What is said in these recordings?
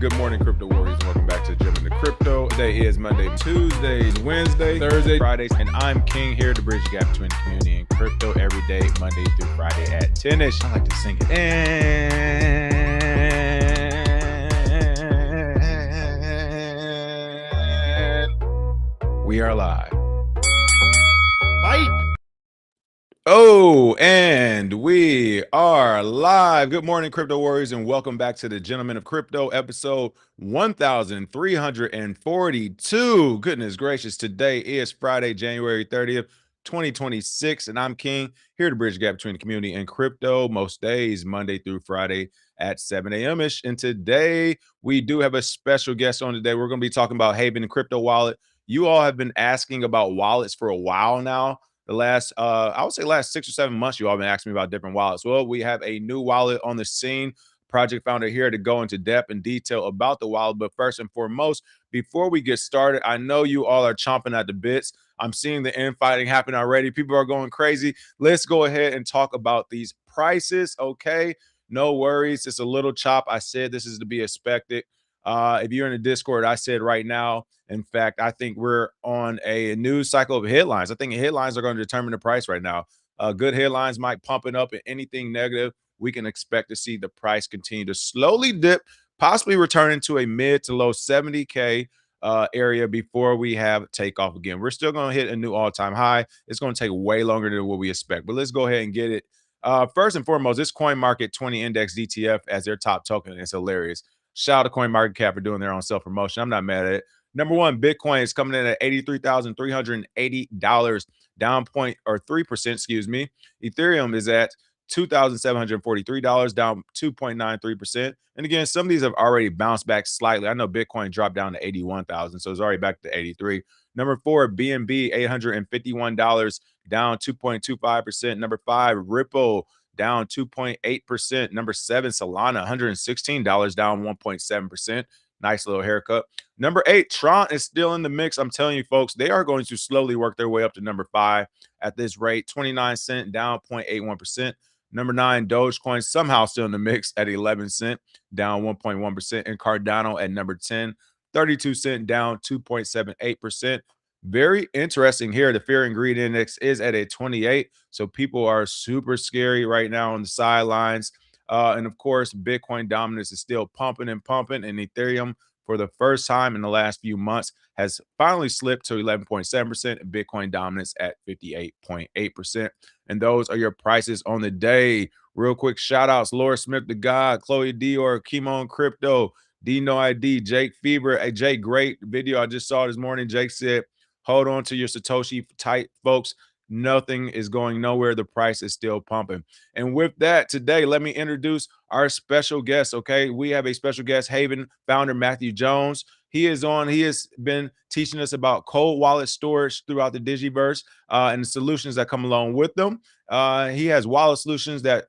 Good morning, Crypto Warriors, and welcome back to Gentlemen to Crypto. Today is Monday, Tuesday, Wednesday, Thursday, Fridays, and I'm King here to bridge the gap between the community and crypto every day, Monday through Friday at 10-ish. I like to sing it. And we are live. Oh, and we are live. Good morning, Crypto Warriors, and welcome back to the Gentlemen of Crypto, episode 1342. Goodness gracious, today is Friday, January 30th, 2026, and I'm King, here to bridge the gap between the community and crypto most days, Monday through Friday at 7 a.m.-ish. And today, we do have a special guest on today. We're going to be talking about Haven Crypto Wallet. You all have been asking about wallets for a while now. The last, I would say last 6 or 7 months, you all been asking me about different wallets. Well, we have a new wallet on the scene. Project founder here to go into depth and detail about the wallet. But first and foremost, before we get started, I know you all are chomping at the bits. I'm seeing the infighting happen already. People are going crazy. Let's go ahead and talk about these prices, okay? No worries. It's a little chop. I said this is to be expected. If you're in the Discord, I said right now, in fact, I think we're on a news cycle of headlines. I think headlines are going to determine the price right now. Good headlines might pump it up, and anything negative, we can expect to see the price continue to slowly dip, possibly returning to a mid to low 70K area before we have takeoff again. We're still going to hit a new all-time high. It's going to take way longer than what we expect, but let's go ahead and get it. First and foremost, this CoinMarket20 Index DTF as their top token is hilarious. Shout out to CoinMarketCap for doing their own self-promotion. I'm not mad at it. Number one, Bitcoin is coming in at $83,380, down 3%, excuse me. Ethereum is at $2,743, down 2.93%. And again, some of these have already bounced back slightly. I know Bitcoin dropped down to 81,000, so it's already back to 83. Number four, BNB, $851, down 2.25%. Number five, Ripple, down 2.8%. Number seven, Solana, $116, down 1.7%. Nice little haircut. Number eight, Tron is still in the mix. I'm telling you, folks, they are going to slowly work their way up to number five at this rate. 29 cents, down 0.81%. Number nine, Dogecoin somehow still in the mix at 11 cents, down 1.1%. And Cardano at number 10, 32 cents, down 2.78%. Very interesting here. The Fear and Greed Index is at a 28. So people are super scary right now on the sidelines. And of course, Bitcoin dominance is still pumping and pumping. And Ethereum, for the first time in the last few months, has finally slipped to 11.7%. And Bitcoin dominance at 58.8%. And those are your prices on the day. Real quick shout outs: Laura Smith, the God, Chloe Dior, Kimon Crypto, Dino ID, Jake Fever. Hey, Jake, great video I just saw this morning. Jake said, hold on to your Satoshi tight, folks. Nothing is going nowhere. The price is still pumping. And with that, today, let me introduce our special guest, okay? We have a special guest, Haven founder Matthew Jones. He is on. He has been teaching us about cold wallet storage throughout the Digiverse and the solutions that come along with them. He has wallet solutions that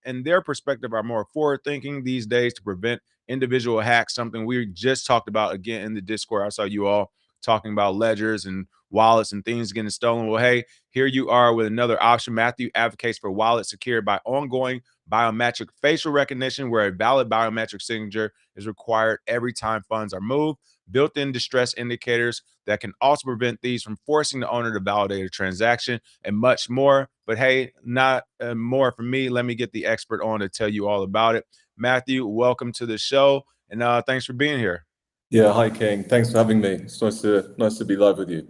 in their perspective are more forward thinking these days to prevent individual hacks, something we just talked about again in the Discord. I saw you all talking about ledgers and wallets and things getting stolen. Well, hey, here you are with another option. Matthew advocates for wallets secured by ongoing biometric facial recognition, where a valid biometric signature is required every time funds are moved, built-in distress indicators that can also prevent thieves from forcing the owner to validate a transaction, and much more. But hey, not more from me. Let me get the expert on to tell you all about it. Matthew, welcome to the show, and thanks for being here. Yeah, hi King. Thanks for having me. It's nice to be live with you.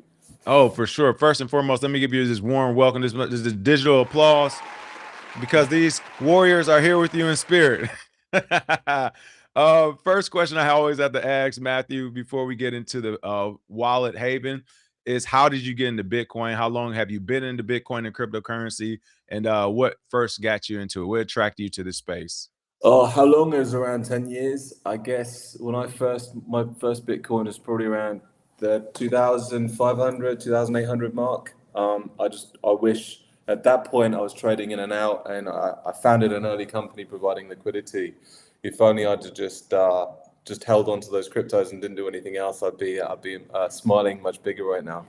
Oh, for sure. First and foremost, let me give you this warm welcome. This is digital applause because these warriors are here with you in spirit. First question I always have to ask Matthew before we get into the wallet Haven is, how did you get into Bitcoin? How long have you been into Bitcoin and cryptocurrency? And what first got you into it? What attracted you to this space? How long is around 10 years? I guess when my first Bitcoin was probably around the 2,500, 2,800 mark. I wish at that point I was trading in and out, and I founded an early company providing liquidity. If only I'd just held on to those cryptos and didn't do anything else, I'd be smiling much bigger right now.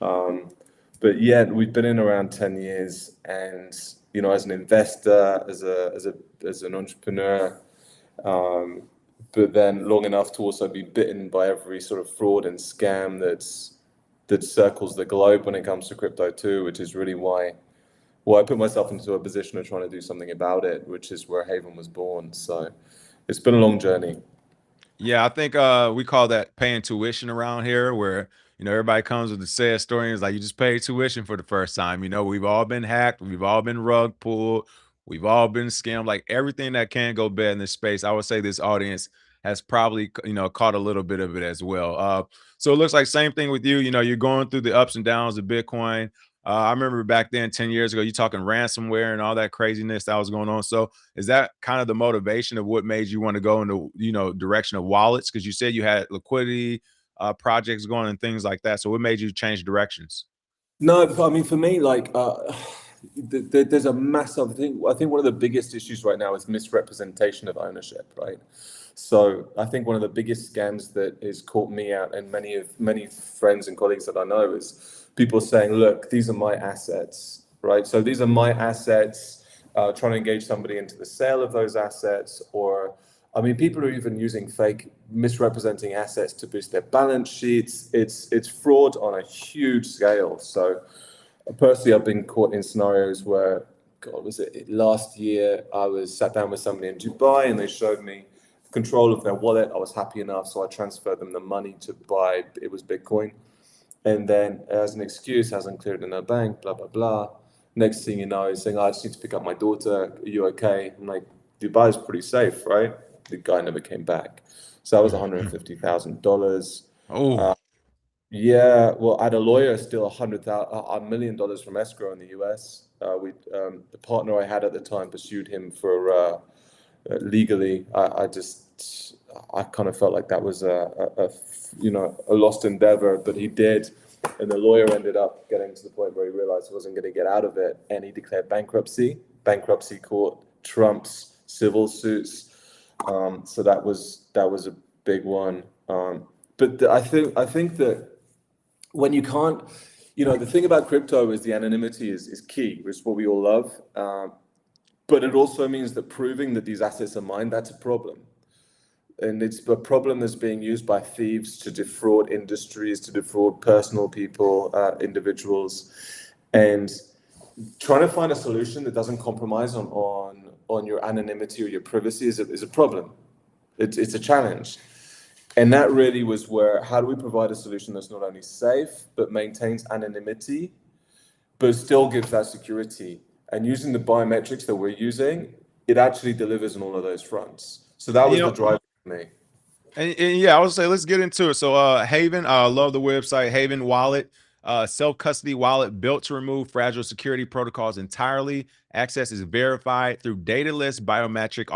But yeah, we've been in around 10 years, and as an investor, as an entrepreneur, but then long enough to also be bitten by every sort of fraud and scam that circles the globe when it comes to crypto too, which is really why I put myself into a position of trying to do something about it, which is where Haven was born. So it's been a long journey. Yeah, I think we call that paying tuition around here, where everybody comes with the sad story and it's like you just paid tuition for the first time. We've all been hacked, we've all been rug pulled, we've all been scammed. Like everything that can go bad in this space, I would say this audience has probably caught a little bit of it as well. So it looks like same thing with you. You're going through the ups and downs of Bitcoin. I remember back then, 10 years ago, you talking ransomware and all that craziness that was going on. So is that kind of the motivation of what made you want to go in the direction of wallets? Because you said you had liquidity projects going and things like that. So what made you change directions? No, I mean for me, like there's a massive thing. I think one of the biggest issues right now is misrepresentation of ownership, right? So I think one of the biggest scams that has caught me out and many friends and colleagues that I know is people saying, "Look, these are my assets," right? So these are my assets. Trying to engage somebody into the sale of those assets, or I mean, people are even using fake, misrepresenting assets to boost their balance sheets. It's fraud on a huge scale. So personally, I've been caught in scenarios where, God, was it last year? I was sat down with somebody in Dubai, and they showed me control of their wallet. I was happy enough, so I transferred them the money to buy. It was Bitcoin, and then as an excuse, hasn't cleared in their bank. Blah blah blah. Next thing you know, he's saying, "I just need to pick up my daughter. Are you okay?" I'm like, "Dubai is pretty safe, right?" The guy never came back. So that was $150,000. Oh, Yeah, well, I had a lawyer steal $1 million from escrow in the US. The partner I had at the time pursued him for legally. I kind of felt like that was a lost endeavor, but he did, and the lawyer ended up getting to the point where he realized he wasn't going to get out of it, and he declared bankruptcy. Bankruptcy court trumps civil suits. So that was a big one. But I think that when you can't, the thing about crypto is the anonymity is key, which is what we all love. But it also means that proving that these assets are mine, that's a problem. And it's a problem that's being used by thieves to defraud industries, to defraud personal people, individuals. And trying to find a solution that doesn't compromise on your anonymity or your privacy is a problem. It's a challenge. And that really was where, how do we provide a solution that's not only safe, but maintains anonymity, but still gives that security? And using the biometrics that we're using, it actually delivers on all of those fronts. So that and, was the drive for me. And yeah, I would say let's get into it. So Haven, I love the website Haven Wallet, self-custody wallet built to remove fragile security protocols entirely. Access is verified through dataless biometric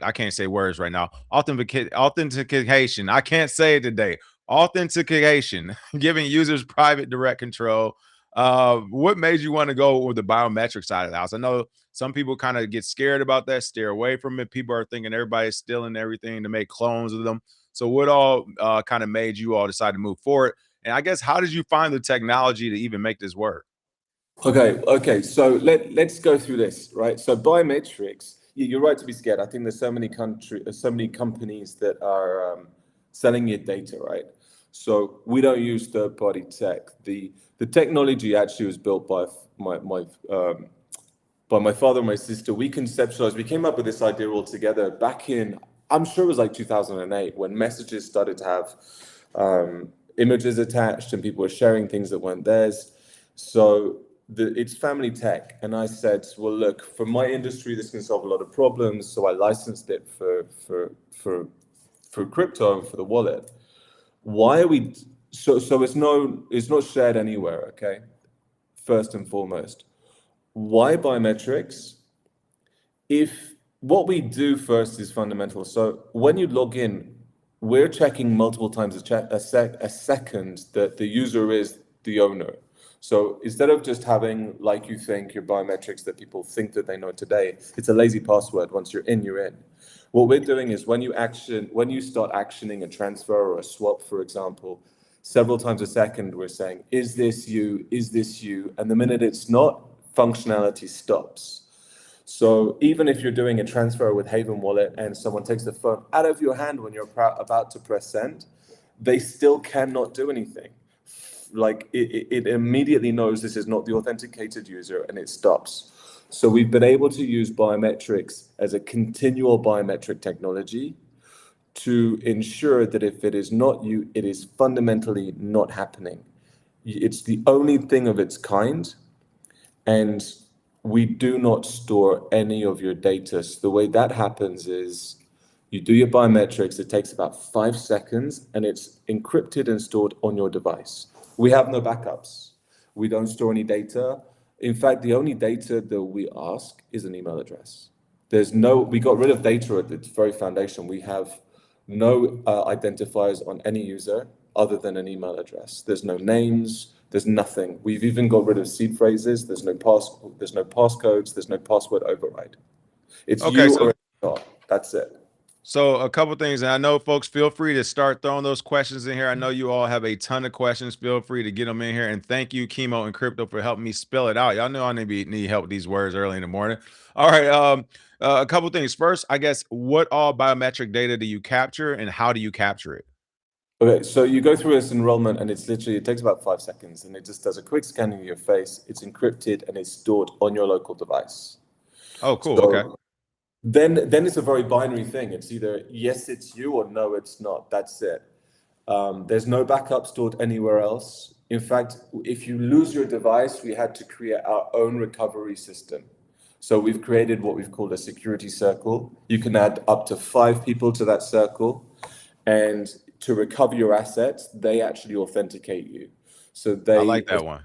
I can't say words right now. Authentication. I can't say it today. Authentication, giving users private direct control. What made you want to go with the biometric side of the house? I know some people kind of get scared about that, steer away from it. People are thinking everybody's stealing everything to make clones of them. So, what all kind of made you all decide to move forward? And I guess, how did you find the technology to even make this work? Okay. So let's go through this, right? So biometrics, you're right to be scared. I think there's so many companies that are selling your data, right? So we don't use third-party tech. The technology actually was built by my father and my sister. We came up with this idea all together back in, I'm sure it was like 2008, when messages started to have images attached and people were sharing things that weren't theirs. So it's family tech. And I said, well, look, for my industry, this can solve a lot of problems. So I licensed it for crypto and for the wallet. Why are we, so it's not shared anywhere, okay? First and foremost. Why biometrics? If what we do first is fundamental. So when you log in, we're checking multiple times a second that the user is the owner. So instead of just having, like you think, your biometrics that people think that they know today, it's a lazy password. Once you're in, you're in. What we're doing is when you start actioning a transfer or a swap, for example, several times a second, we're saying, is this you? Is this you? And the minute it's not, functionality stops. So even if you're doing a transfer with Haven Wallet and someone takes the phone out of your hand when you're about to press send, they still cannot do anything. Like it immediately knows this is not the authenticated user and it stops. So we've been able to use biometrics as a continual biometric technology to ensure that if it is not you, it is fundamentally not happening. It's the only thing of its kind, and we do not store any of your data. So the way that happens is you do your biometrics, it takes about 5 seconds, and it's encrypted and stored on your device. We have no backups. We don't store any data. In fact, the only data that we ask is an email address. We got rid of data at its very foundation. We have no identifiers on any user other than an email address. There's no names, there's nothing. We've even got rid of seed phrases. There's no passcodes, there's no password override. It's Okay, you so or it's not. That's it. So a couple things, and I know folks, feel free to start throwing those questions in here. I know you all have a ton of questions. Feel free to get them in here. And thank you, Chemo and Crypto, for helping me spell it out. Y'all know I need help with these words early in the morning. All right, a couple things. First, I guess, what all biometric data do you capture, and how do you capture it? Okay, so you go through this enrollment and it takes about 5 seconds and it just does a quick scanning of your face. It's encrypted and it's stored on your local device. Oh, cool. Okay. So then it's a very binary thing. It's either yes, it's you, or no, it's not. That's it. There's no backup stored anywhere else. In fact, if you lose your device, we had to create our own recovery system. So we've created what we've called a security circle. You can add up to 5 people to that circle, and to recover your assets, they actually authenticate you. So I like that one.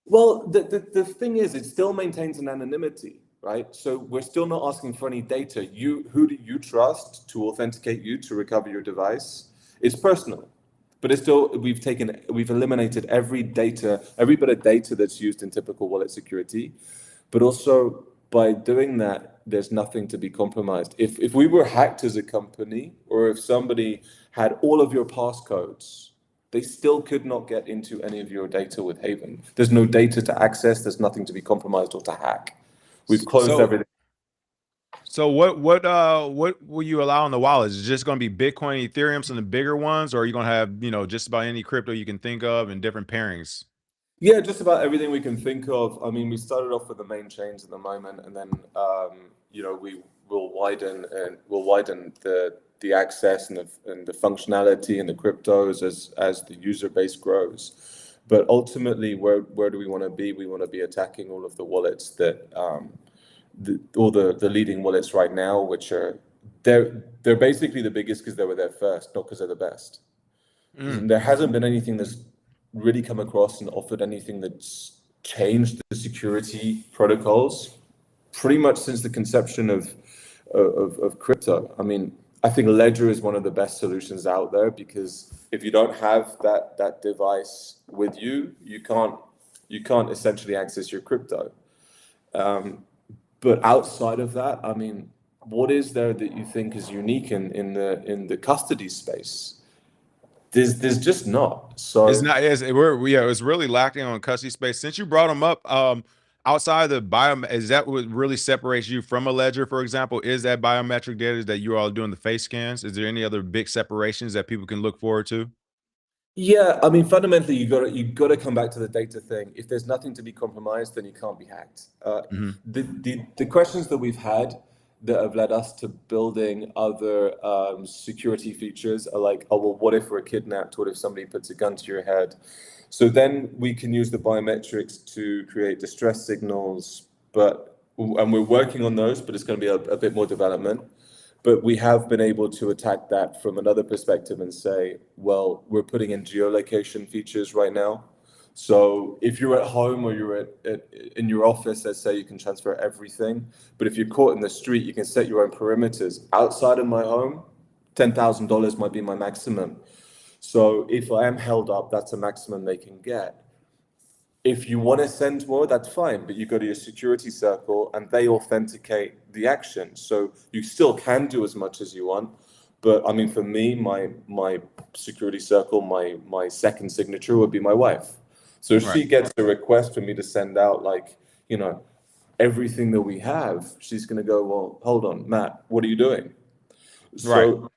well, the thing is, it still maintains an anonymity, right? So we're still not asking for any data. Who do you trust to authenticate you to recover your device? It's personal, but it's still, we've eliminated every bit of data that's used in typical wallet security. But also by doing that, there's nothing to be compromised. If we were hacked as a company, or if somebody had all of your passcodes, they still could not get into any of your data with Haven. There's no data to access. There's nothing to be compromised or to hack. We've closed So, everything. so what will you allow in the wallet? Is it just going to be Bitcoin, Ethereum, some of the bigger ones, or are you going to have, just about any crypto you can think of and different pairings? Yeah, just about everything we can think of. I mean, we started off with the main chains at the moment, and then we will widen the access and the functionality and the cryptos as the user base grows. But ultimately, where do we want to be? We want to be attacking all of the wallets that all the leading wallets right now, which are they're basically the biggest because they were there first, not because they're the best. Mm. There hasn't been anything that's really come across and offered anything that's changed the security protocols pretty much since the conception of crypto. I mean, I think Ledger is one of the best solutions out there, because if you don't have that device with you, you can't essentially access your crypto. But outside of that, I mean, what is there that you think is unique in the custody space? There's just not. It's So not. It's really lacking on custody space. Since you brought them up, outside of the bio, is that what really separates you from a ledger, for example? Is that biometric data that you all doing the face scans? Is there any other big separations that people can look forward to? yeah, I mean, fundamentally, you got to come back to the data thing. If there's nothing to be compromised, then you can't be hacked. Mhm. The questions that we've had that have led us to building other security features are like, oh well, what if we're kidnapped? What if somebody puts a gun to your head? So then we can use the biometrics to create distress signals, and we're working on those, but it's going to be a bit more development. But we have been able to attack that from another perspective and say, well, we're putting in geolocation features right now. So if you're at home or you're in your office, let's say, you can transfer everything. But if you're caught in the street, you can set your own perimeters. Outside of my home, $10,000 might be my maximum. So if I am held up, that's a maximum they can get. If you want to send more, that's fine, but you go to your security circle and they authenticate the action. So you still can do as much as you want. But I mean, for me, my security circle, my second signature would be my wife. So if Right. she gets a request for me to send out, like, everything that we have, she's going to go, well, hold on, Matt, what are you doing? Right. So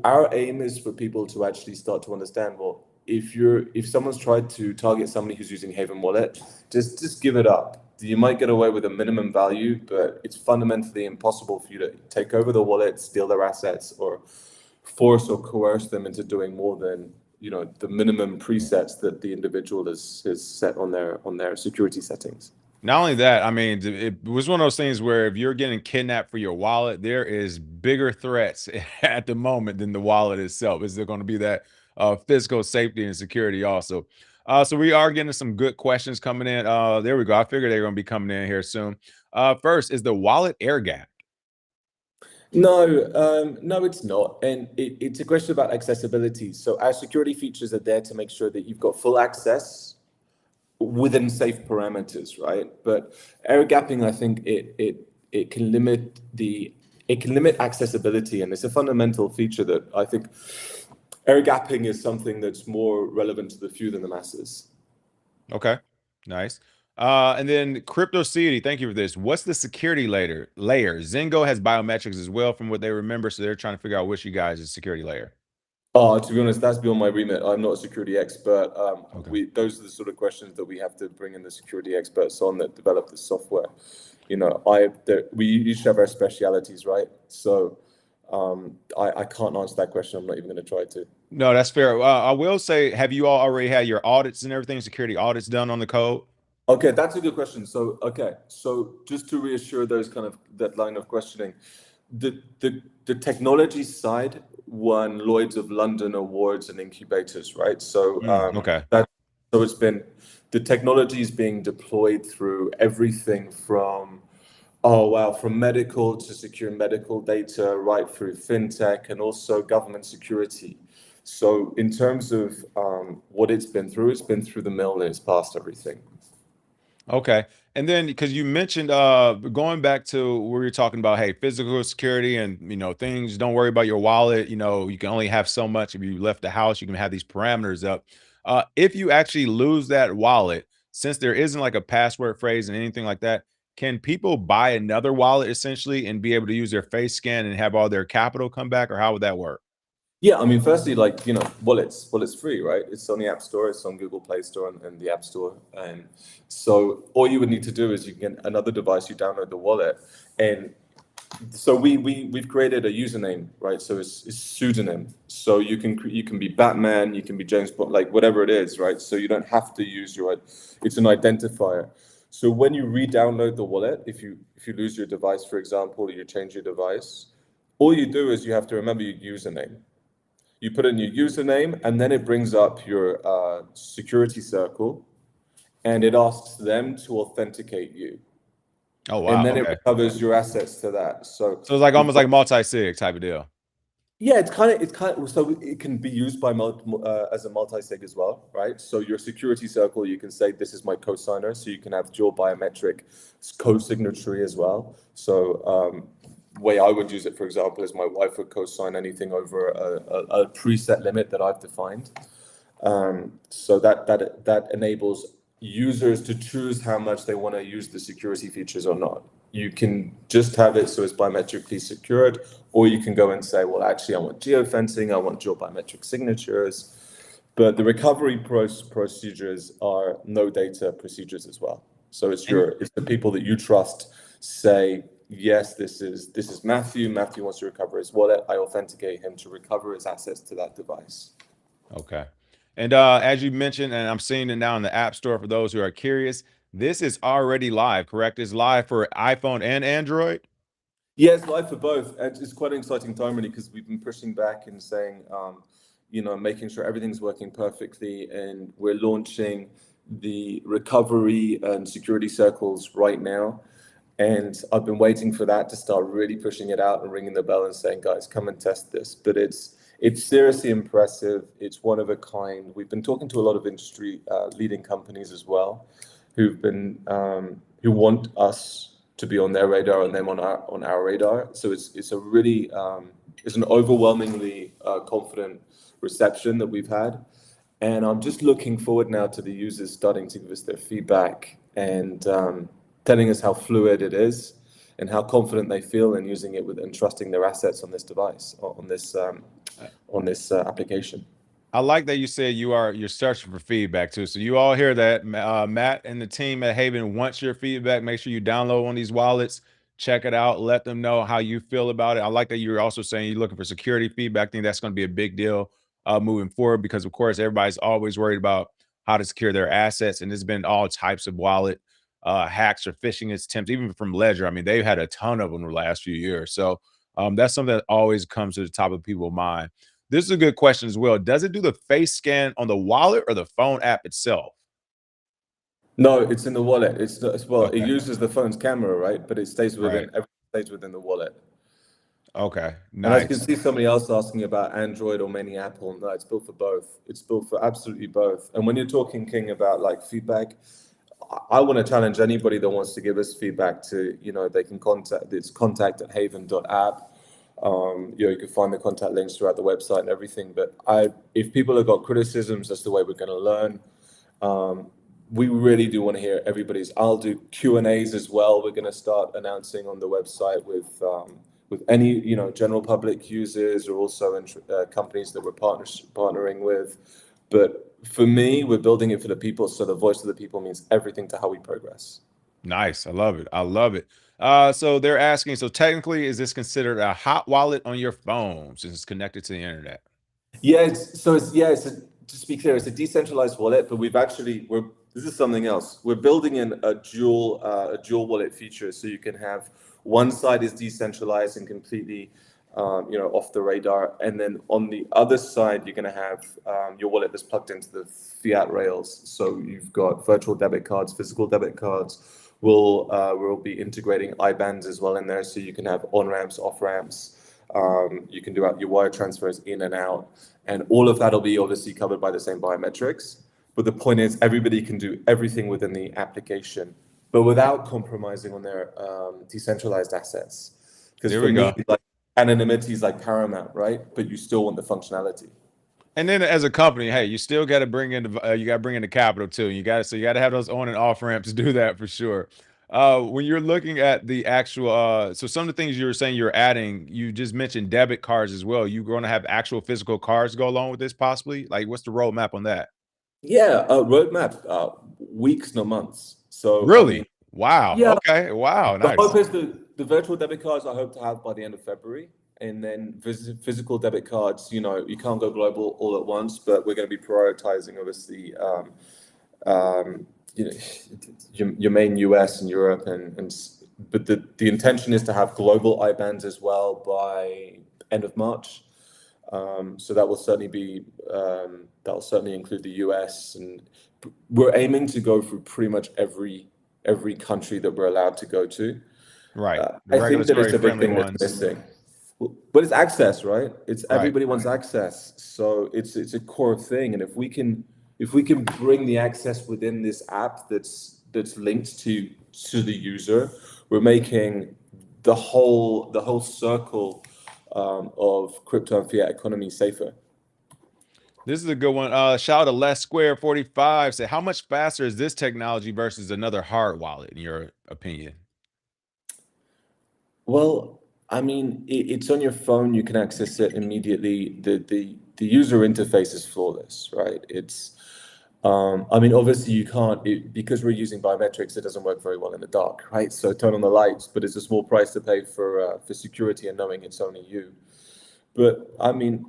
our aim is for people to actually start to understand, well, if someone's tried to target somebody who's using Haven Wallet, just give it up. You might get away with a minimum value, but it's fundamentally impossible for you to take over the wallet, steal their assets, or force or coerce them into doing more than the minimum presets that the individual has set on their security settings. Not only that, I mean, it was one of those things where if you're getting kidnapped for your wallet, there is bigger threats at the moment than the wallet itself. Is there going to be that physical safety and security also? So we are getting some good questions coming in. There we go. I figured they're going to be coming in here soon. First, is the wallet air gap? No, no, it's not. And it's a question about accessibility. So our security features are there to make sure that you've got full access within safe parameters, right? But air gapping, I think it can limit accessibility, and it's a fundamental feature that I think air gapping is something that's more relevant to the few than the masses. Okay, nice. And then Crypto City, thank you for this. What's the security layer? Zengo has biometrics as well, from what they remember. So they're trying to figure out which you guys is security layer. Oh, to be honest, that's beyond my remit. I'm not a security expert. Okay. Those are the sort of questions that we have to bring in the security experts on that develop the software. We each have our specialities, right? So I can't answer that question. I'm not even going to try to. No, that's fair. I will say, have you all already had your audits and everything, security audits done on the code? Okay, that's a good question. So just to reassure those that line of questioning, the technology side won Lloyd's of London awards and incubators, right? So Okay. it's been the technology is being deployed through everything from from medical to secure medical data, right through fintech and also government security. So in terms of what it's been through the mill and it's passed everything. Okay. And then because you mentioned going back to where you're talking about, hey, physical security and things, don't worry about your wallet. You can only have so much. If you left the house, you can have these parameters up. If you actually lose that wallet, since there isn't like a password phrase and anything like that, can people buy another wallet essentially and be able to use their face scan and have all their capital come back, or how would that work? Yeah, I mean, firstly, Wallet's free, right? It's on the App Store, it's on Google Play Store and the App Store. And so all you would need to do is you can get another device, you download the wallet. And so we've created a username, right? So it's pseudonym. So you can be Batman, you can be James Bond, like whatever it is, right? So you don't have to use it's an identifier. So when you re-download the wallet, if you lose your device, for example, or you change your device, all you do is you have to remember your username. You put in your username, and then it brings up your security circle, and it asks them to authenticate you, Oh, and wow. then it Okay. recovers your assets to that. So So it's like we've almost like got, a multi-sig type of deal. yeah, so it can be used as a multi-sig as well, right? So your security circle, you can say this is my co-signer, so you can have dual biometric co-signatory as well. So way I would use it, for example, is my wife would co-sign anything over a preset limit that I've defined. So that enables users to choose how much they want to use the security features or not. You can just have it so it's biometrically secured, or you can go and say, well, actually, I want geofencing, I want dual biometric signatures. But the recovery procedures are no data procedures as well. So it's And the people that you trust say, yes, this is Matthew. Matthew wants to recover his wallet. I authenticate him to recover his assets to that device. okay. And as you mentioned, and I'm seeing it now in the App Store for those who are curious, this is already live, correct? It's live for iPhone and Android. Yeah, it's live for both. And it's quite an exciting time, really, because we've been pushing back and saying, making sure everything's working perfectly. And we're launching the recovery and security circles right now. And I've been waiting for that to start really pushing it out and ringing the bell and saying, guys, come and test this. But it's seriously impressive. It's one of a kind. We've been talking to a lot of industry leading companies as well, who want us to be on their radar and them on our radar. So it's a really it's an overwhelmingly confident reception that we've had, and I'm just looking forward now to the users starting to give us their feedback and telling us how fluid it is and how confident they feel in using it with and trusting their assets on this device or on this application. I like that you said you're searching for feedback too. So you all hear that, Matt and the team at Haven wants your feedback. Make sure you download one of these wallets, check it out, let them know how you feel about it. I like that you're also saying you're looking for security feedback. I think that's going to be a big deal moving forward because, of course, everybody's always worried about how to secure their assets, and there's been all types of wallet hacks or phishing attempts, even from Ledger. I mean, they've had a ton of them in the last few years. So that's something that always comes to the top of people's mind. This is a good question as well. Does it do the face scan on the wallet or the phone app itself? No, it's in the wallet. Well, it Okay. uses the phone's camera, right? But it stays Right. within everything stays within the wallet. Okay. And as you can Nice. see, somebody else asking about Android or mainly Apple. No, it's built for both. It's built for absolutely both. And when you're talking, King, about like feedback, I want to challenge anybody that wants to give us feedback to, they can contact, it's contact@haven.app. You can find the contact links throughout the website and everything. But if people have got criticisms, that's the way we're going to learn. We really do want to hear everybody's. I'll do Q&As as well. We're going to start announcing on the website with any general public users or also companies that we're partnering with. But for me, we're building it for the people, so the voice of the people means everything to how we progress. Nice. I love it. I love it. So they're asking, so technically, is this considered a hot wallet on your phone since it's connected to the internet? Yeah, just to be clear, it's a decentralized wallet, but this is something else. We're building in a dual wallet feature, so you can have one side is decentralized and completely off the radar, and then on the other side you're going to have your wallet that's plugged into the fiat rails. So you've got virtual debit cards, physical debit cards. We'll be integrating IBANs as well in there, so you can have on ramps, off ramps. You can do your wire transfers in and out, and all of that will be obviously covered by the same biometrics. But the point is, everybody can do everything within the application, but without compromising on their decentralized assets. Because There for we me, go. like anonymity is like paramount, right? But you still want the functionality. And then as a company, hey, you still got to bring in the capital too. You got to have those on and off ramps to do that for sure. When you're looking at the actual, so some of the things you were saying you're adding, you just mentioned debit cards as well. You going to have actual physical cards go along with this possibly? Like, what's the roadmap on that? Yeah, roadmap, weeks, no months. So I mean, Really? Wow. yeah, Okay. Wow. the Nice. hope is the virtual debit cards I hope to have by the end of February. And then physical debit cards, you can't go global all at once, but we're going to be prioritizing, obviously, um, you know, your main US and Europe, but the intention is to have global IBANs as well by end of March. So that will certainly include the US, and we're aiming to go through pretty much every country that we're allowed to go to. Right. The I think that it's regulatory a big friendly thing that's ones. missing. But it's access, right? It's Right. everybody wants access, so it's a core thing. And if we can bring the access within this app that's linked to the user, we're making the whole circle of crypto and fiat economy safer. This is a good one. Shout out to Less Square 45. Say, how much faster is this technology versus another hard wallet, in your opinion? Well, I mean, it's on your phone. You can access it immediately. The user interface is flawless, right? I mean, obviously you can't because we're using biometrics. It doesn't work very well in the dark, right? So turn on the lights, but it's a small price to pay for security and knowing it's only you. But I mean,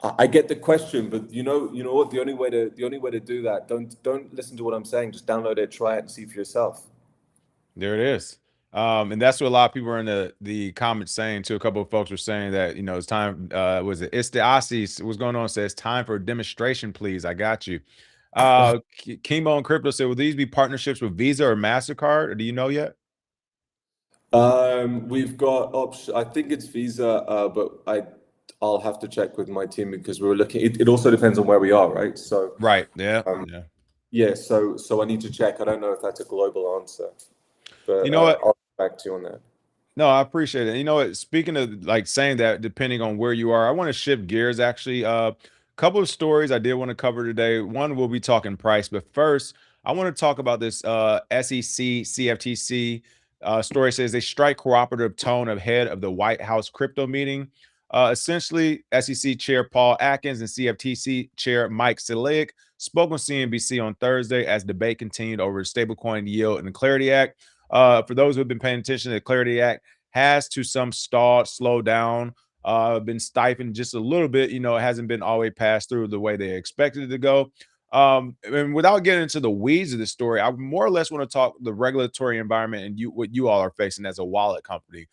I get the question, but you know what? The only way to do that, don't listen to what I'm saying. Just download it, try it, and see for yourself. There it is. And that's what a lot of people are in the comments saying too. A couple of folks were saying that, it's time. Was it? It's the Aussies. What's going on? Says time for a demonstration, please. I got you. Chemo and Crypto said, will these be partnerships with Visa or MasterCard, or do you know yet? We've got option. I think it's Visa, but I'll have to check with my team because we're looking. It also depends on where we are, right? So, Right. Yeah. um, Yeah. yeah. So I need to check. I don't know if that's a global answer, but You know what? I'll get back to you on that. No, I appreciate it. You know what? Speaking of like saying that, depending on where you are, I want to shift gears actually. Couple of stories I did want to cover today. One, we'll be talking price, but first, I want to talk about this SEC, CFTC story. Says they strike cooperative tone ahead of the White House crypto meeting. Essentially, SEC Chair Paul Atkins and CFTC Chair Mike Silic spoke on CNBC on Thursday as debate continued over stablecoin yield and the Clarity Act. For those who have been paying attention, the Clarity Act has to some slow down, been stifled just a little bit. You know, it hasn't been all the way passed through the way they expected it to go. And without getting into the weeds of the story, I more or less want to talk the regulatory environment and what you all are facing as a wallet company.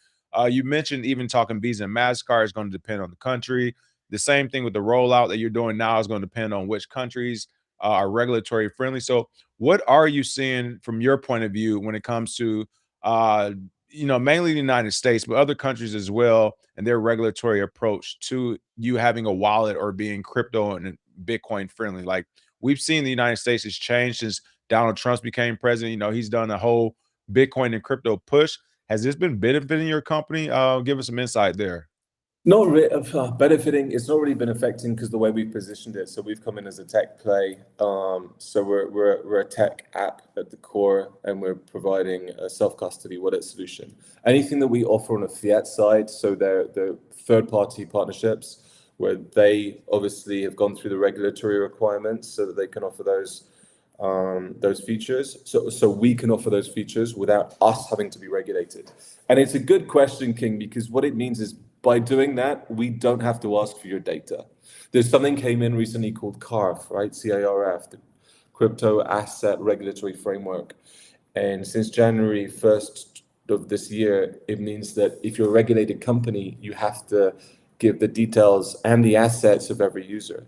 You mentioned even talking Visa and MasterCard is going to depend on the country. The same thing with the rollout that you're doing now is going to depend on which countries are regulatory friendly. So, what are you seeing from your point of view when it comes to, uh, mainly the United States, but other countries as well, and their regulatory approach to you having a wallet or being crypto and Bitcoin friendly? Like, we've seen the United States has changed since Donald Trump became president. You know, he's done a whole Bitcoin and crypto push. Has this been benefiting your company? Give us some insight there. Not really benefiting. It's not really been affecting because the way we've positioned it. So we've come in as a tech play. So we're a tech app at the core, and we're providing a self-custody wallet solution. Anything that we offer on a fiat side, so they're third-party partnerships where they obviously have gone through the regulatory requirements so that they can offer those features. So we can offer those features without us having to be regulated. And it's a good question, King, because what it means is by doing that, we don't have to ask for your data. There's something came in recently called CARF, right? CARF, the Crypto Asset Regulatory Framework. And since January 1st of this year, it means that if you're a regulated company, you have to give the details and the assets of every user.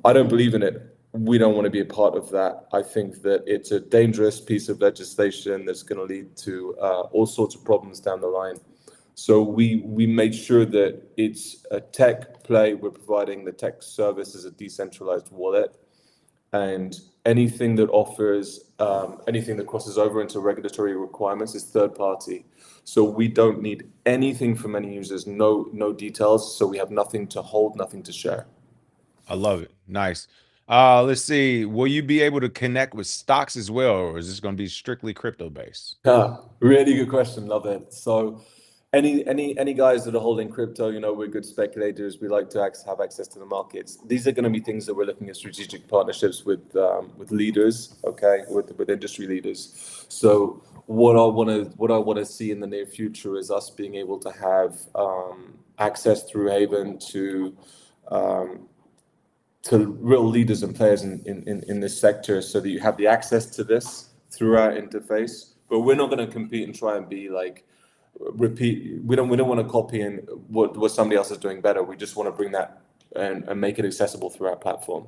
I don't believe in it. We don't want to be a part of that. I think that it's a dangerous piece of legislation that's going to lead to all sorts of problems down the line. So we made sure that it's a tech play. We're providing the tech service as a decentralized wallet, and anything that offers anything that crosses over into regulatory requirements is third party. So we don't need anything from any users, no details. So we have nothing to hold, nothing to share. I love it. Nice. Let's see. Will you be able to connect with stocks as well, or is this going to be strictly crypto based? Yeah, really good question. Love it. So any guys that are holding crypto, we're good speculators. We like to have access to the markets. These are going to be things that we're looking at strategic partnerships with leaders, okay, with industry leaders. So what I want to see in the near future is us being able to have access through Haven um, to real leaders and players in this sector, so that you have the access to this through our interface. But we're not going to compete and try and be like repeat. We don't want to copy in what somebody else is doing better. We just want to bring that and make it accessible through our platform.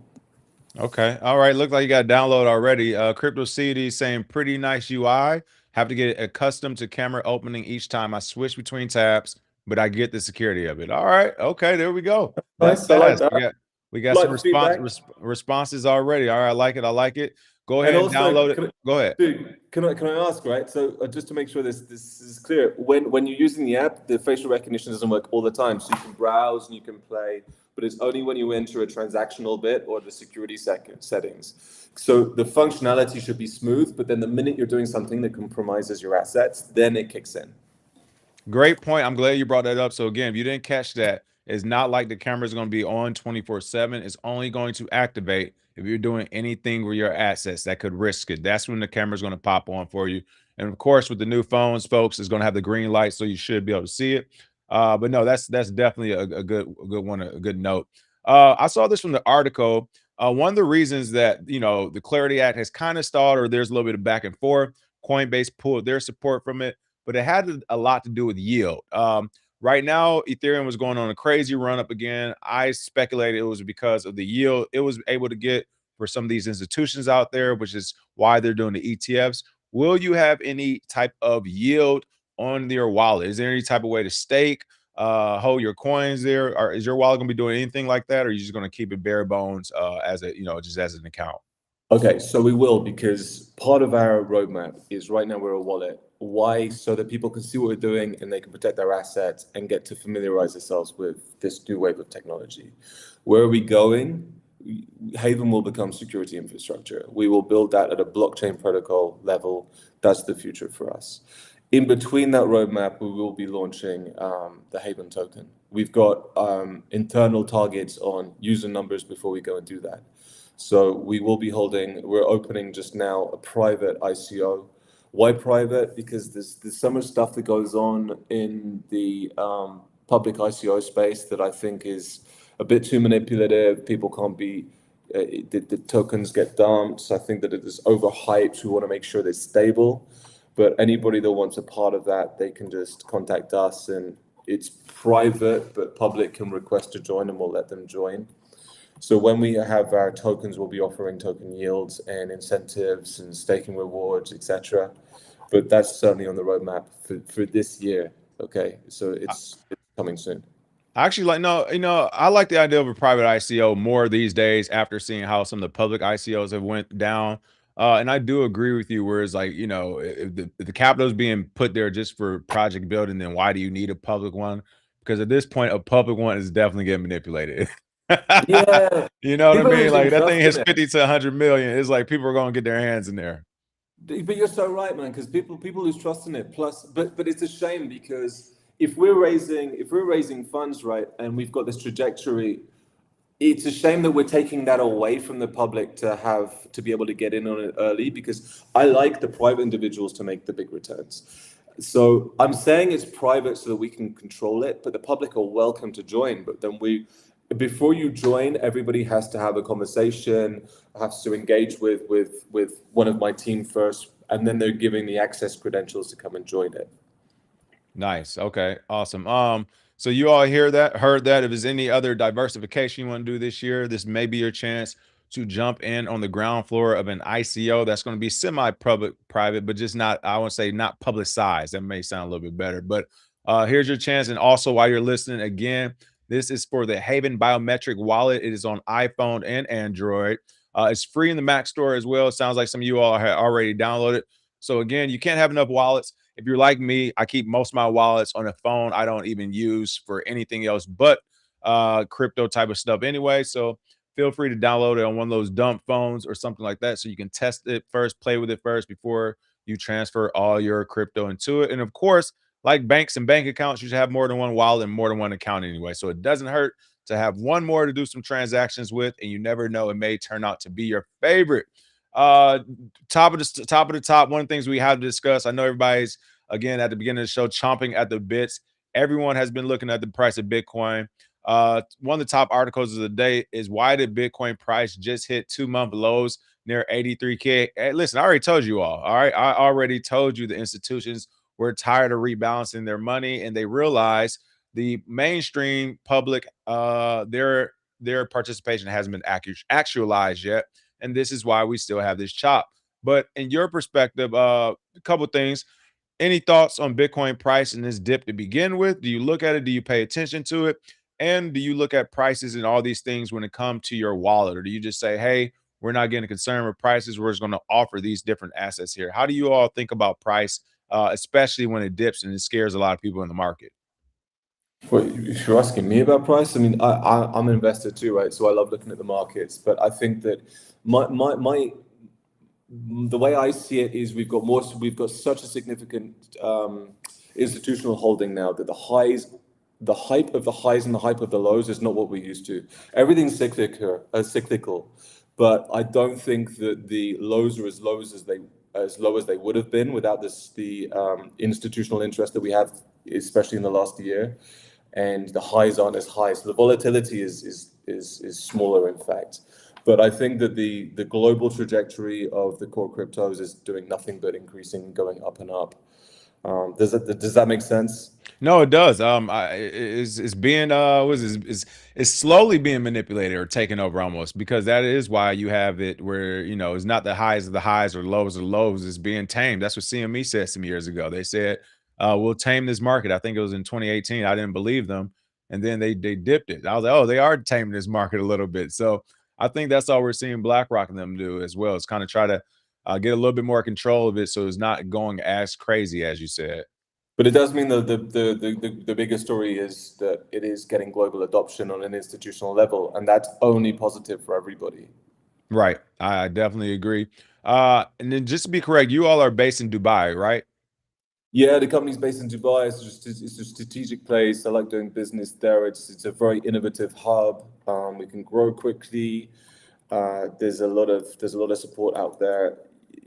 Okay. All right. Look like you got a download already. Crypto CD saying pretty nice UI. Have to get accustomed to camera opening each time I switch between tabs, but I get the security of it. All right. Okay. There we go. That Nice, I like fast. that. We got Like some the feedback. responses already. All right. I like it. I like it. Go And ahead and also, download it. Go ahead. can I ask, right? So just to make sure this is clear, when you're using the app, the facial recognition doesn't work all the time. So you can browse and you can play, but it's only when you enter a transactional bit or the security settings. So the functionality should be smooth, but then the minute you're doing something that compromises your assets, then it kicks in. Great point. I'm glad you brought that up. So again, if you didn't catch that, it's not like the camera is going to be on 24/7. It's only going to activate if you're doing anything with your assets that could risk it. That's when the camera is going to pop on for you. And of course, with the new phones, folks, it's going to have the green light, so you should be able to see it. But no, that's definitely a good one, a good note. I saw this from the article. One of the reasons that the Clarity Act has kind of stalled, or there's a little bit of back and forth. Coinbase pulled their support from it, but it had a lot to do with yield. Right now, Ethereum was going on a crazy run up again. I speculated it was because of the yield it was able to get for some of these institutions out there, which is why they're doing the ETFs. Will you have any type of yield on your wallet? Is there any type of way to stake, hold your coins there? Or is your wallet going to be doing anything like that? Or are you just going to keep it bare bones as just as an account? Okay, so we will, because part of our roadmap is right now we're a wallet. Why? So that people can see what we're doing and they can protect their assets and get to familiarize themselves with this new wave of technology. Where are we going? Haven will become security infrastructure. We will build that at a blockchain protocol level. That's the future for us. In between that roadmap, we will be launching the Haven token. We've got internal targets on user numbers before we go and do that. So we're opening just now a private ICO. Why private? Because there's so much stuff that goes on in the public ICO space that I think is a bit too manipulative. People can't be, the tokens get dumped. So I think that it is overhyped. We want to make sure they're stable. But anybody that wants a part of that, they can just contact us, and it's private, but public can request to join and we'll let them join. So when we have our tokens, we'll be offering token yields and incentives and staking rewards, etc. But that's certainly on the roadmap for this year. Okay, so it's coming soon. I actually like no, I like the idea of a private ICO more these days after seeing how some of the public ICOs have went down. And I do agree with you, where it's like, if the capital is being put there just for project building, then why do you need a public one? Because at this point, a public one is definitely getting manipulated. Yeah, You know what I people are mean? losing Like that thing trust in hits it. 50 to 100 million. It's like people are gonna get their hands in there. But you're so right, man, because people lose trust in it. Plus, but it's a shame because if we're raising funds, right, and we've got this trajectory, it's a shame that we're taking that away from the public to be able to get in on it early, because I like the private individuals to make the big returns. So I'm saying it's private so that we can control it, but the public are welcome to join. But then before you join, everybody has to have a conversation, has to engage with one of my team first, and then they're giving the access credentials to come and join it. Nice. Okay. Awesome. So you all heard that. If there's any other diversification you want to do this year, this may be your chance to jump in on the ground floor of an ICO that's going to be semi-public, private, but just not, I want to say not publicized. That may sound a little bit better, but here's your chance. And also, while you're listening, again, this is for the Haven Biometric Wallet. It is on iPhone and Android. It's free in the Mac store as well. It sounds like some of you all have already downloaded. So again, you can't have enough wallets. If you're like me, I keep most of my wallets on a phone. I don't even use for anything else but crypto type of stuff anyway. So feel free to download it on one of those dump phones or something like that, so you can test it first, play with it first before you transfer all your crypto into it. And of course, like banks and bank accounts, you should have more than one wallet and more than one account anyway. So it doesn't hurt to have one more to do some transactions with, and you never know, it may turn out to be your favorite. Uh, top. One of the things we have to discuss. I know everybody's, again, at the beginning of the show, chomping at the bits. Everyone has been looking at the price of Bitcoin. One of the top articles of the day is, why did Bitcoin price just hit 2-month lows near 83K? Hey, listen, I already told you all. All right, I already told you the institutions were tired of rebalancing their money, and they realized the mainstream public, their participation hasn't been actualized yet, and this is why we still have this chop. But in your perspective, a couple things. Any thoughts on Bitcoin price and this dip to begin with? Do you look at it? Do you pay attention to it? And do you look at prices and all these things when it comes to your wallet? Or do you just say, hey, we're not getting concerned with prices, we're just going to offer these different assets here? How do you all think about price, especially when it dips and it scares a lot of people in the market? Well, if you're asking me about price, I mean, I'm an investor too, right? So I love looking at the markets, but I think that my the way I see it is we've got such a significant institutional holding now that the hype of the highs and the hype of the lows is not what we're used to. Everything's cyclical, but I don't think that the lows are as low as they would have been without the institutional interest that we have, especially in the last year, and the highs aren't as high. So the volatility is smaller, in fact. But I think that the global trajectory of the core cryptos is doing nothing but increasing, going up and up. Does that make sense? No, it does. It's being is slowly being manipulated or taken over almost, because that is why you have it where, it's not the highs of the highs or lows of the lows. It's being tamed. That's what CME said some years ago. They said, we'll tame this market. I think it was in 2018. I didn't believe them, and then they dipped it. I was like, oh, they are taming this market a little bit. So I think that's all we're seeing BlackRock and them do as well. It's kind of try to get a little bit more control of it, so it's not going as crazy as you said. But it does mean that the bigger story is that it is getting global adoption on an institutional level, and that's only positive for everybody. Right. I definitely agree. And then just to be correct, you all are based in Dubai, right? Yeah, the company's based in Dubai. It's a strategic place. I like doing business there. It's a very innovative hub. We can grow quickly. There's a lot of support out there.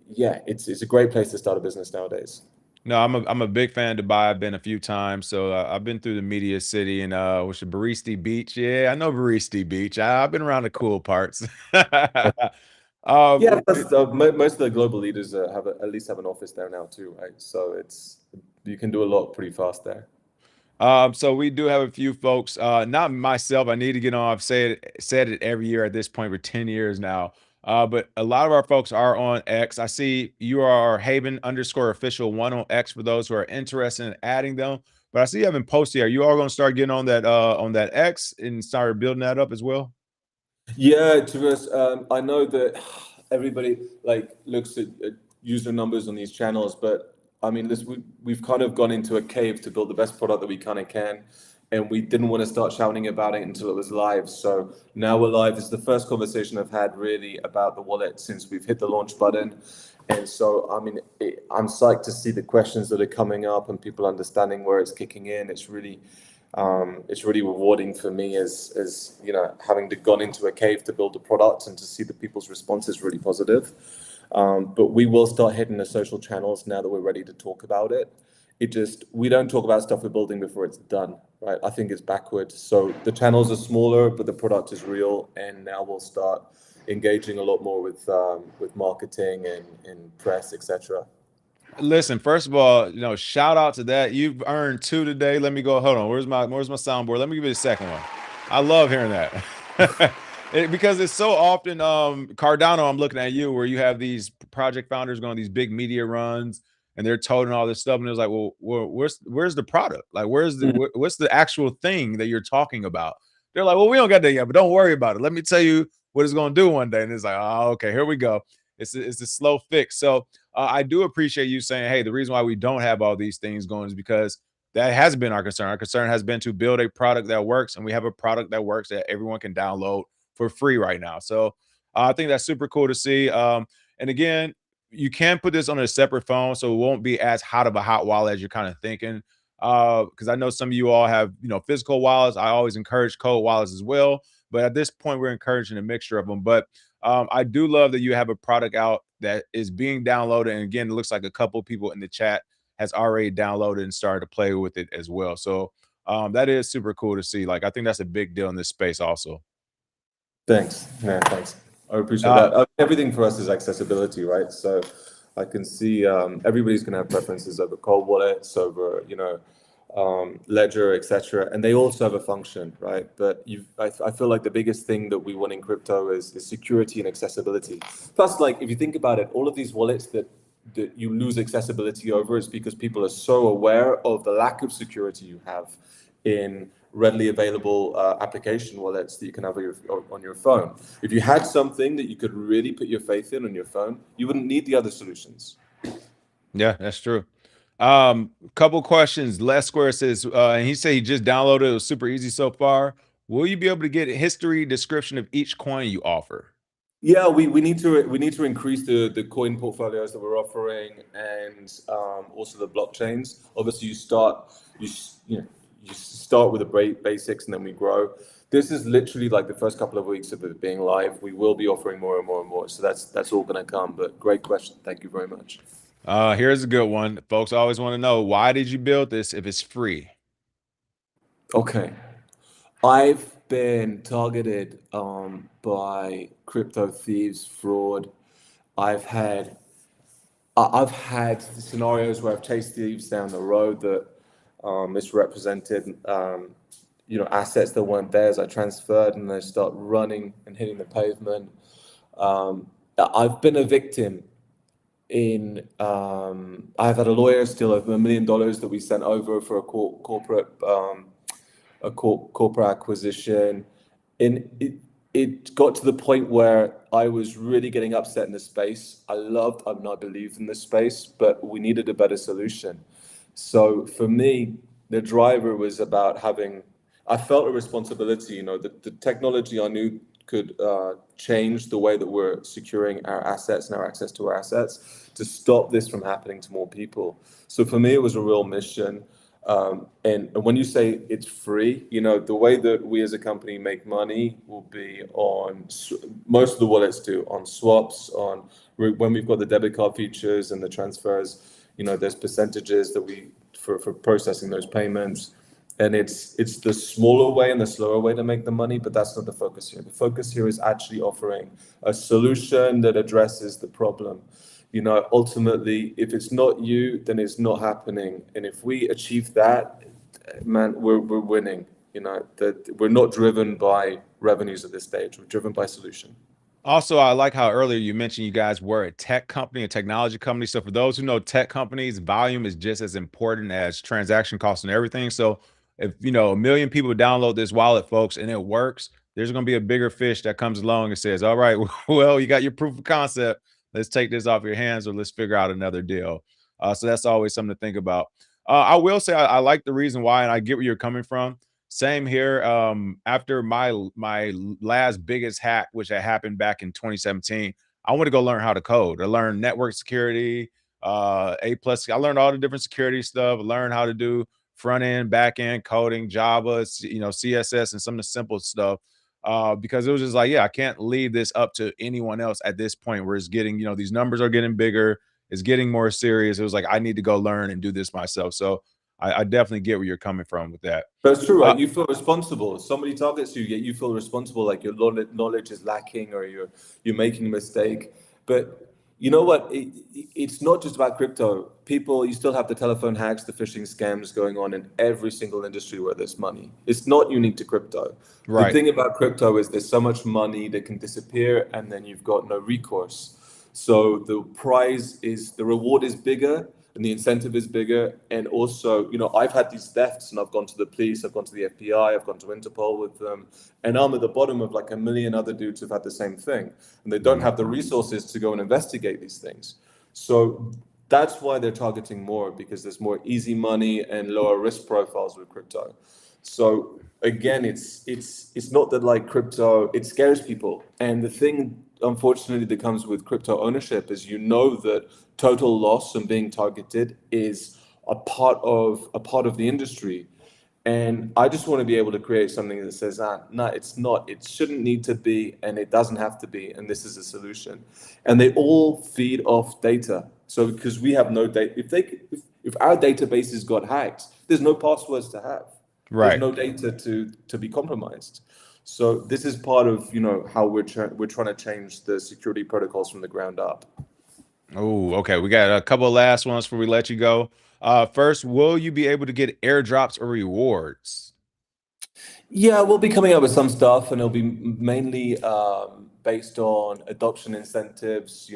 Yeah, it's a great place to start a business nowadays. No, I'm a big fan of Dubai. I've been a few times, so I've been through the media city and which is Bariste Beach. Yeah, I know Bariste Beach. I've been around the cool parts. Yeah, um, plus, most of the global leaders at least have an office there now too, right? So it's you can do a lot pretty fast there. So we do have a few folks. Not myself. I need to get on. I've said it every year at this point for 10 years now. But a lot of our folks are on X. I see you are Haven underscore official one on X for those who are interested in adding them. But I see you haven't posted. Are you all going to start getting on that X and start building that up as well? Yeah, to be honest, I know that everybody like looks at user numbers on these channels, but I mean, we've kind of gone into a cave to build the best product that we kind of can, and we didn't want to start shouting about it until it was live. So now we're live. This is the first conversation I've had really about the wallet since we've hit the launch button, and so I mean, I'm psyched to see the questions that are coming up and people understanding where it's kicking in. It's really rewarding for me as you know, having to gone into a cave to build a product and to see the people's response is really positive. But we will start hitting the social channels now that we're ready to talk about it. We don't talk about stuff we're building before it's done, right? I think it's backwards. So the channels are smaller, but the product is real, and now we'll start engaging a lot more with marketing and press, etc. Listen, first of all, shout out to that. You've earned two today. Let me go. Hold on. Where's my soundboard? Let me give you the second one. I love hearing that. Because it's so often Cardano, I'm looking at you where you have these project founders going these big media runs and they're toting all this stuff. And it's like, well, where's the product? Like, what's the actual thing that you're talking about? They're like, well, we don't got that yet, but don't worry about it. Let me tell you what it's going to do one day. And it's like, oh, okay, here we go. It's a slow fix. So I do appreciate you saying, hey, the reason why we don't have all these things going is because that has been our concern. Our concern has been to build a product that works, and we have a product that works that everyone can download for free right now. So I think that's super cool to see. And again, you can put this on a separate phone, so it won't be as hot of a hot wallet as you're kind of thinking. Because I know some of you all have, physical wallets. I always encourage cold wallets as well, but at this point, we're encouraging a mixture of them. But I do love that you have a product out that is being downloaded. And again, it looks like a couple people in the chat has already downloaded and started to play with it as well. So that is super cool to see. Like, I think that's a big deal in this space also. Thanks. Yeah, thanks. I appreciate Uh, that. Everything for us is accessibility, right? So I can see everybody's going to have preferences over cold wallets, over Ledger, etc., and they all serve a function, right? But I feel like the biggest thing that we want in crypto is security and accessibility. Plus, like if you think about it, all of these wallets that you lose accessibility over is because people are so aware of the lack of security you have in readily available application wallets that you can have on your phone. If you had something that you could really put your faith in on your phone, you wouldn't need the other solutions. yeah, that's true. Couple questions. Les Square says, and he said he just downloaded. It was super easy so far. Will you be able to get a history description of each coin you offer? Yeah, we need to increase the coin portfolios that we're offering and also the blockchains. Obviously, you start with the basics and then we grow. This is literally like the first couple of weeks of it being live. We will be offering more and more and more. So that's all going to come. But great question. Thank you very much. Here's a good one. Folks always want to know, why did you build this if it's free? Okay. I've been targeted by crypto thieves, fraud. I've had I've had scenarios where I've chased thieves down the road that misrepresented assets that weren't theirs. I transferred and they start running and hitting the pavement. I've been a victim in I've had a lawyer steal over $1 million that we sent over for a corporate acquisition. And it got to the point where I was really getting upset in the space. I believed in this space, but we needed a better solution. So for me, the driver was about having, I felt a responsibility, the technology I knew could change the way that we're securing our assets and our access to our assets to stop this from happening to more people. So for me, it was a real mission. And when you say it's free, the way that we as a company make money will be on most of the wallets do on swaps, on when we've got the debit card features and the transfers. There's percentages that we for processing those payments, and it's the smaller way and the slower way to make the money, but that's not the focus here. The focus here is actually offering a solution that addresses the problem. Ultimately, if it's not you, then it's not happening. And if we achieve that, man, we're winning. That we're not driven by revenues at this stage. We're driven by solution. Also, I like how earlier you mentioned you guys were a tech company, a technology company. So for those who know tech companies, volume is just as important as transaction costs and everything. So if a million people download this wallet, folks, and it works, there's going to be a bigger fish that comes along and says, "All right, well, you got your proof of concept. Let's take this off your hands, or let's figure out another deal." So that's always something to think about. I will say I like the reason why, and I get where you're coming from. Same here. After my last biggest hack, which had happened back in 2017, I want to go learn how to code. I learned network security, A plus. I learned all the different security stuff. I learned how to do front end, back end coding, Java, CSS, and some of the simple stuff. Because it was just like, yeah, I can't leave this up to anyone else at this point where it's getting, these numbers are getting bigger, it's getting more serious. It was like I need to go learn and do this myself. So I definitely get where you're coming from with that. That's true, Uh, right? You feel responsible. Somebody targets you, yet you feel responsible, like your knowledge is lacking or you're making a mistake. But you know what? It's not just about crypto. People, you still have the telephone hacks, the phishing scams going on in every single industry where there's money. It's not unique to crypto. The right. thing about crypto is there's so much money that can disappear, and then you've got no recourse. So the reward is bigger and the incentive is bigger. And also, I've had these thefts and I've gone to the police, I've gone to the FBI, I've gone to Interpol with them. And I'm at the bottom of like a million other dudes who've had the same thing. And they don't Mhm. have the resources to go and investigate these things. So that's why they're targeting more, because there's more easy money and lower risk profiles with crypto. So again, it's not that like crypto, it scares people. And the thing, unfortunately, that comes with crypto ownership is that total loss and being targeted is a part of the industry. And I just want to be able to create something that says, no, it's not, it shouldn't need to be, and it doesn't have to be, and this is a solution. And they all feed off data. So because we have no data, if our databases got hacked, there's no passwords to have. There's Right. no data to be compromised. So this is part of how we're trying to change the security protocols from the ground up. Oh, okay. We got a couple of last ones before we let you go. First, will you be able to get airdrops or rewards? Yeah, we'll be coming up with some stuff, and it'll be mainly based on adoption incentives.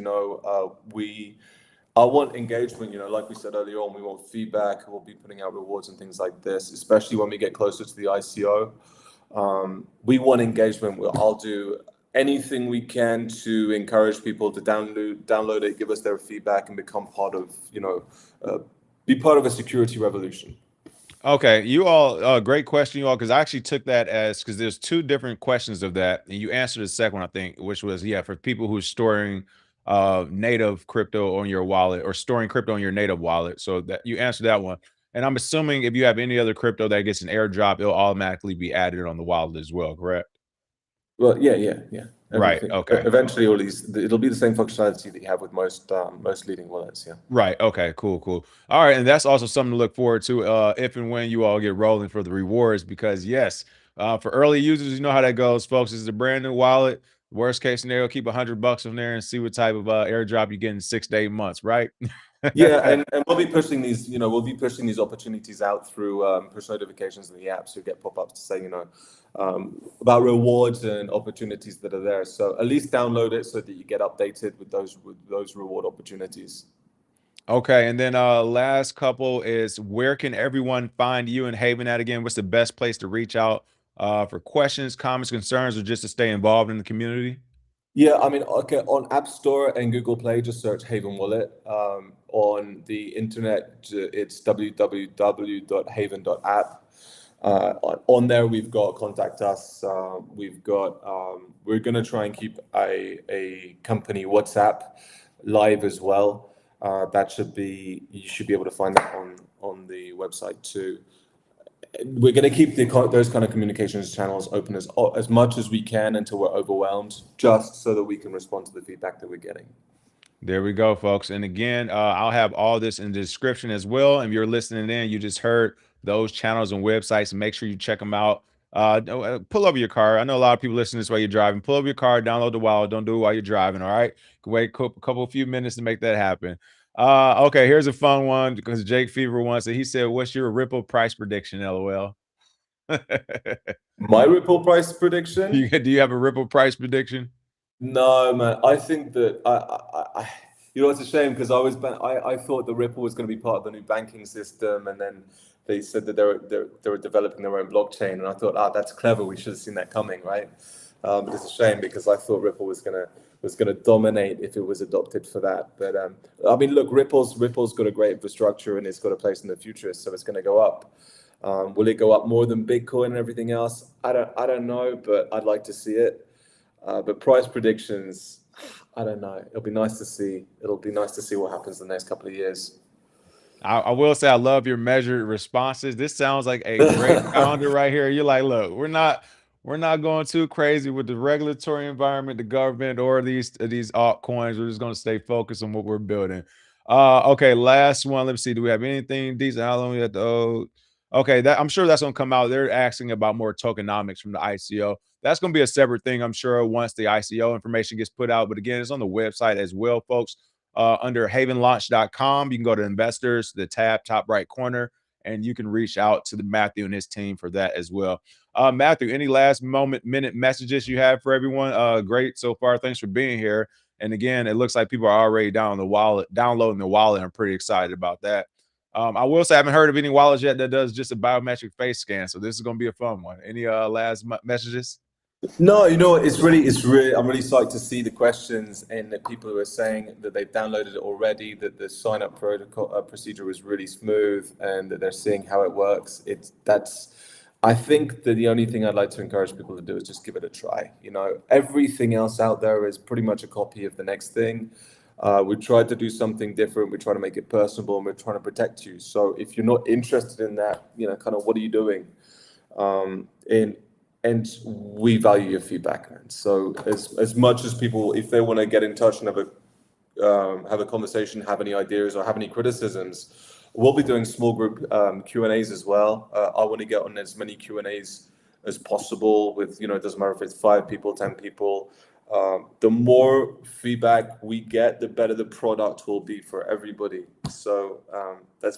I want engagement. Like we said earlier on, we want feedback. We'll be putting out rewards and things like this, especially when we get closer to the ICO. We want engagement. I'll do anything we can to encourage people to download it, give us their feedback, and become part of, be part of a security revolution. Okay, you all, great question, you all, because I actually took that as because there's two different questions of that, and you answered the second one, I think, which was yeah, for people who's storing native crypto on your wallet or storing crypto on your native wallet. So that you answered that one. And I'm assuming if you have any other crypto that gets an airdrop, it'll automatically be added on the wallet as well, correct? Well, yeah, yeah, yeah. Right. Everything. Okay. Eventually, it'll be the same functionality that you have with most leading wallets. Yeah. Right. Okay. Cool. Cool. All right. And that's also something to look forward to if and when you all get rolling for the rewards, because yes, for early users, you know how that goes, folks. This is a brand new wallet. Worst case scenario, keep $100 on there and see what type of airdrop you get in 6 to 8 months. Right. Yeah, and we'll be pushing these opportunities out through push notifications in the app, so you get pop-ups to say, about rewards and opportunities that are there. So at least download it so that you get updated with those reward opportunities. Okay. And then last couple is where can everyone find you in Haven at again? What's the best place to reach out for questions, comments, concerns, or just to stay involved in the community? Yeah, I mean, okay, on App Store and Google Play, just search Haven Wallet. On the internet, it's www.haven.app. On there, we've got contact us. We've got we're gonna try and keep a company WhatsApp live as well. That should be you should be able to find that on the website too. We're going to keep those kind of communications channels open as much as we can until we're overwhelmed, just so that we can respond to the feedback that we're getting. There we go, folks. And again, I'll have all this in the description as well. If you're listening in, you just heard those channels and websites. Make sure you check them out. Pull over your car. I know a lot of people listen to this while you're driving. Pull over your car, download the wallet. Don't do it while you're driving. All right. Wait a few minutes to make that happen. Okay, here's a fun one because Jake Fever wants it. He said, "What's your Ripple price prediction?" LOL. My Ripple price prediction? Do you have a Ripple price prediction? No, man. I think that you know, it's a shame because I thought the Ripple was going to be part of the new banking system, and then they said that they were developing their own blockchain, and I thought, that's clever. We should have seen that coming, right? But it's a shame because I thought Ripple was gonna dominate if it was adopted for that. But I mean, look, Ripple's got a great infrastructure and it's got a place in the future, so it's going to go up. Will it go up more than Bitcoin and everything else? I don't know, but I'd like to see it. But price predictions, I don't know. It'll be nice to see. It'll be nice to see what happens in the next couple of years. I will say I love your measured responses. This sounds like a great founder right here. You're like, look, we're not going too crazy with the regulatory environment, the government, or these altcoins. We're just going to stay focused on what we're building. Okay, last one. Let's see. Do we have anything decent? How long we have to? Okay, I'm sure that's going to come out. They're asking about more tokenomics from the ICO. That's going to be a separate thing, I'm sure, once the ICO information gets put out. But again, it's on the website as well, folks. Under havenlaunch.com. You can go to investors, the tab top right corner, and you can reach out to the Matthew and his team for that as well. Matthew, any last minute messages you have for everyone? Great so far. Thanks for being here. And again, it looks like people are already downloading the wallet. I'm pretty excited about that. I will say I haven't heard of any wallets yet that does just a biometric face scan. So this is going to be a fun one. Any last messages? No, you know, it's really, I'm really psyched to see the questions and the people who are saying that they've downloaded it already, that the sign up protocol procedure was really smooth and that they're seeing how it works. I think that the only thing I'd like to encourage people to do is just give it a try. You know, everything else out there is pretty much a copy of the next thing. We tried to do something different. We try to make it personable and we're trying to protect you. So if you're not interested in that, you know, kind of what are you doing? In and we value your feedback. And so as much as people, if they want to get in touch and have a conversation, have any ideas or have any criticisms, we'll be doing small group Q&As as well. I want to get on as many Q&As as possible with, you know, it doesn't matter if it's 5 people, 10 people. The more feedback we get, the better the product will be for everybody. So that's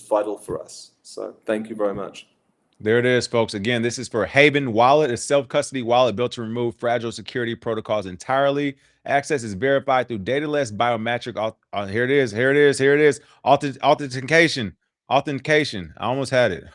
vital for us. So thank you very much. There it is, folks. Again, this is for Haven Wallet, a self-custody wallet built to remove fragile security protocols entirely. Access is verified through dataless biometric. Here it is. Here it is. Here it is. Authentication. Authentication. I almost had it.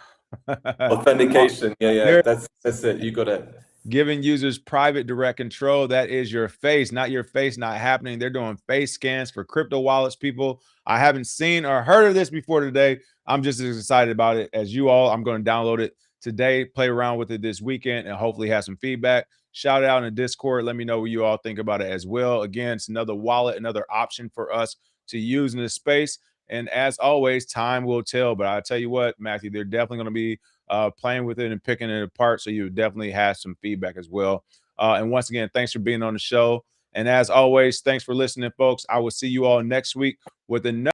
Authentication. Yeah. That's it. You got it. Giving users private direct control. That is your face, not your face not happening. They're doing face scans for crypto wallets, people. I haven't seen or heard of this before today. I'm just as excited about it as you all. I'm going to download it today, play around with it this weekend, and hopefully have some feedback. Shout it out in the Discord. Let me know what you all think about it as well. Again, it's another wallet, another option for us to use in this space. And as always, time will tell. But I tell you what, Matthew, they're definitely going to be playing with it and picking it apart. So you definitely have some feedback as well. And once again, thanks for being on the show. And as always, thanks for listening, folks. I will see you all next week with another.